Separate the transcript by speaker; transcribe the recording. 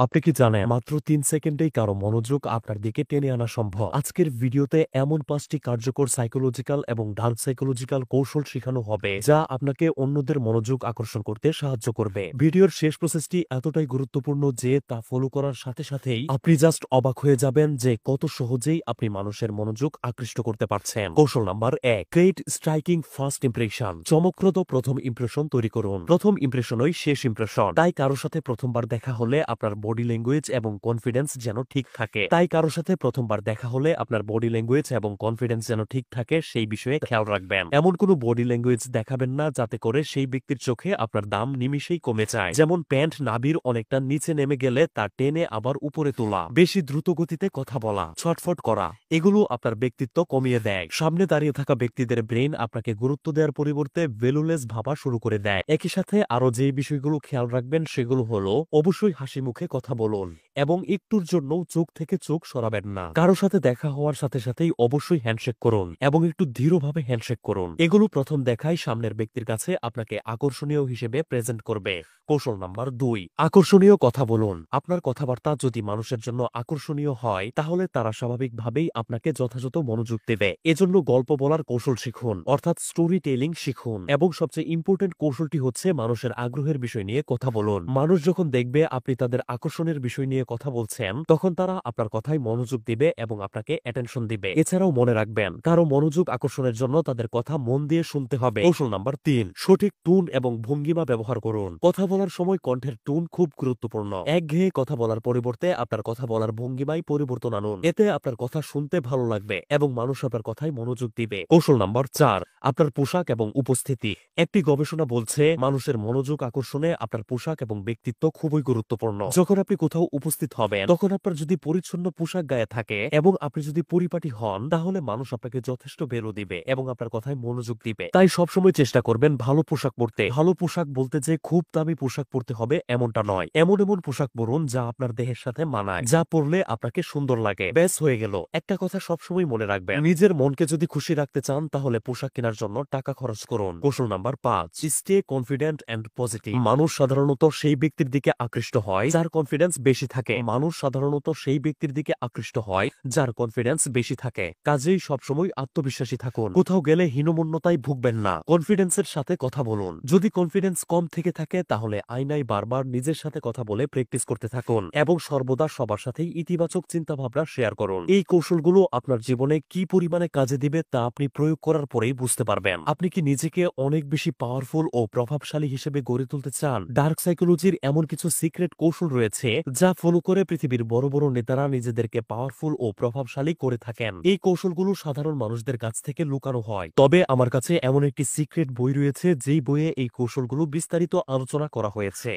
Speaker 1: আপনি কি জানেন মাত্র ৩ সেকেন্ডেই কারো মনোযোগ আপনার দিকে টেনে আনা সম্ভব। আজকের ভিডিওতে এমন ৫টি কার্যকর সাইকোলজিক্যাল এবং ডার্ক সাইকোলজিক্যাল কৌশল শেখানো হবে যা আপনাকে অন্যদের মনোযোগ আকর্ষণ করতে সাহায্য করবে। ভিডিওর শেষ প্রসেসটি এতটাই গুরুত্বপূর্ণ যে তা ফলো করার সাথে সাথেই আপনি জাস্ট অবাক হয়ে যাবেন যে কত সহজেই আপনি মানুষের মনোযোগ আকৃষ্ট করতে পারছেন। কৌশল number ১, create striking first impression. চমকপ্রদ প্রথম ইমপ্রেশন তৈরি করুন। প্রথম ইমপ্রেশনই শেষ ইমপ্রেশন। তাই কারো সাথে প্রথমবার দেখা হলে আপনার বডি ল্যাঙ্গুয়েজ এবং কনফিডেন্স যেন ঠিক থাকে সেই বিষয়ে খেয়াল রাখবেন। এমন কোনো বডি ল্যাঙ্গুয়েজ দেখাবেন না যাতে করে সেই ব্যক্তির চোখে আপনার দাম নিমিষেই কমে যায়। যেমন প্যান্ট নাভির অনেকটা নিচে নেমে গেলে তা টেনে আবার উপরে তোলা, বেশি দ্রুত গতিতে কথা বলা, ছটফট করা, এগুলো আপনার ব্যক্তিত্ব কমিয়ে দেয়। সামনে দাঁড়িয়ে থাকা ব্যক্তিদের ব্রেন আপনাকে গুরুত্ব দেওয়ার পরিবর্তে ভ্যালুলেস ভাবা শুরু করে দেয়। একই সাথে আরো যে বিষয়গুলো খেয়াল রাখবেন সেগুলো হলো, অবশ্যই হাসি মুখে কথা বলুন এবং একটুর জন্য চোখ থেকে চোখ সরাবেন না। কারো সাথে দেখা হওয়ার সাথে সাথেই অবশ্যই হ্যান্ডশেক করুন এবং একটু দৃঢ়ভাবে হ্যান্ডশেক করুন। এগুলো প্রথম দেখায় সামনের ব্যক্তির কাছে আপনাকে আকর্ষণীয় হিসেবে প্রেজেন্ট করবে। কৌশল নাম্বার ২, আকর্ষণীয় কথা বলুন। আপনার কথাবার্তা যদি মানুষের জন্য আকর্ষণীয় হয় তাহলে তারা স্বাভাবিকভাবেই আপনাকে যথাযথ মনোযোগ দেবে। এজন্য গল্প বলার কৌশল শিখুন, অর্থাৎ স্টোরি টেলিং শিখুন। এবং সবচেয়ে ইম্পর্টেন্ট কৌশলটি হচ্ছে মানুষের আগ্রহের বিষয় নিয়ে কথা বলুন। মানুষ যখন দেখবে আপনি তাদের আকর্ষণের বিষয় নিয়ে কথা বলছেন তখন তারা আপনার কথায় মনোযোগ দিবে এবং আপনাকে অ্যাটেনশন দিবে। এছাড়াও মনে রাখবেন, কারো মনোযোগ আকর্ষণের জন্য তাদের কথা মন দিয়ে শুনতে হবে। কৌশল নাম্বার ৩, সঠিক টোন এবং ভঙ্গিমা ব্যবহার করুন। কথা বলার সময় কণ্ঠের টোন খুব গুরুত্বপূর্ণ। একঘেয়ে কথা বলার পরিবর্তে আপনার কথা বলার ভঙ্গিমায় পরিবর্তন আনুন। এতে আপনার কথা শুনতে ভালো লাগবে এবং মানুষ আপনার কথায় মনোযোগ দিবে। কৌশল নাম্বার ৪, আপনার পোশাক এবং উপস্থিতি। একটি গবেষণা বলছে মানুষের মনোযোগ আকর্ষণে আপনার পোশাক এবং ব্যক্তিত্ব খুবই গুরুত্বপূর্ণ। যখন আপনি কোথাও উপস্থিত হবেন তখন আপনার যদি পরিচ্ছন্ন পোশাক গায়ে থাকে এবং আপনি যদি পরিপাটি হন তাহলে মানুষ আপনাকে যথেষ্ট ভ্যালু দিবে এবং আপনার কথায় মনোযোগ দিবে। তাই সবসময় চেষ্টা করবেন ভালো পোশাক পরতে। ভালো পোশাক বলতে যে খুব দামি পোশাক পরতে হবে এমনটা নয়। এমন এমন পোশাক পরুন যা আপনার দেহের সাথে মানায়, যা পরলে আপনাকে সুন্দর লাগে। ব্যাস হয়ে গেল। একটা কথা সবসময় মনে রাখবেন, নিজের মনকে যদি খুশি রাখতে চান তাহলে পোশাক কেনার জন্য টাকা খরচ করুন। কৌশল number ৫, stay confident and positive. মানুষ সাধারণত সেই ব্যক্তির দিকে আকৃষ্ট হয় যার কনফিডেন্স বেশি থাকে। কাজেই সবসময় আত্মবিশ্বাসী থাকুন। কোথাও গেলে হীনমন্যতায় ভুগবেন না। কনফিডেন্সের সাথে কথা বলুন। যদি কনফিডেন্স কম থেকে থাকে তাহলে আয়নায় বারবার নিজের সাথে কথা বলে প্র্যাকটিস করতে থাকুন এবং সর্বদা সবার সাথেই ইতিবাচক চিন্তাভাবনা শেয়ার করুন। এই কৌশলগুলো আপনার জীবনে কি পরিমাণে কাজে দিবে তা আপনি প্রয়োগ করার পরেই বুঝতে পারবেন। আপনি কি নিজেকে অনেক বেশি পাওয়ারফুল ও প্রভাবশালী হিসেবে গড়ে তুলতে চান? ডার্ক সাইকোলজির এমন কিছু সিক্রেট কৌশল রয়েছে যা ফলো করে পৃথিবীর বড় বড় নেতারা নিজেদেরকে পাওয়ারফুল ও প্রভাবশালী করে থাকেন। এই কৌশলগুলো সাধারণ মানুষদের কাছ থেকে লুকানো হয়। তবে আমার কাছে এমন একটি সিক্রেট বই রয়েছে যেই বইয়ে এই কৌশলগুলো বিস্তারিত আলোচনা করা হয়েছে।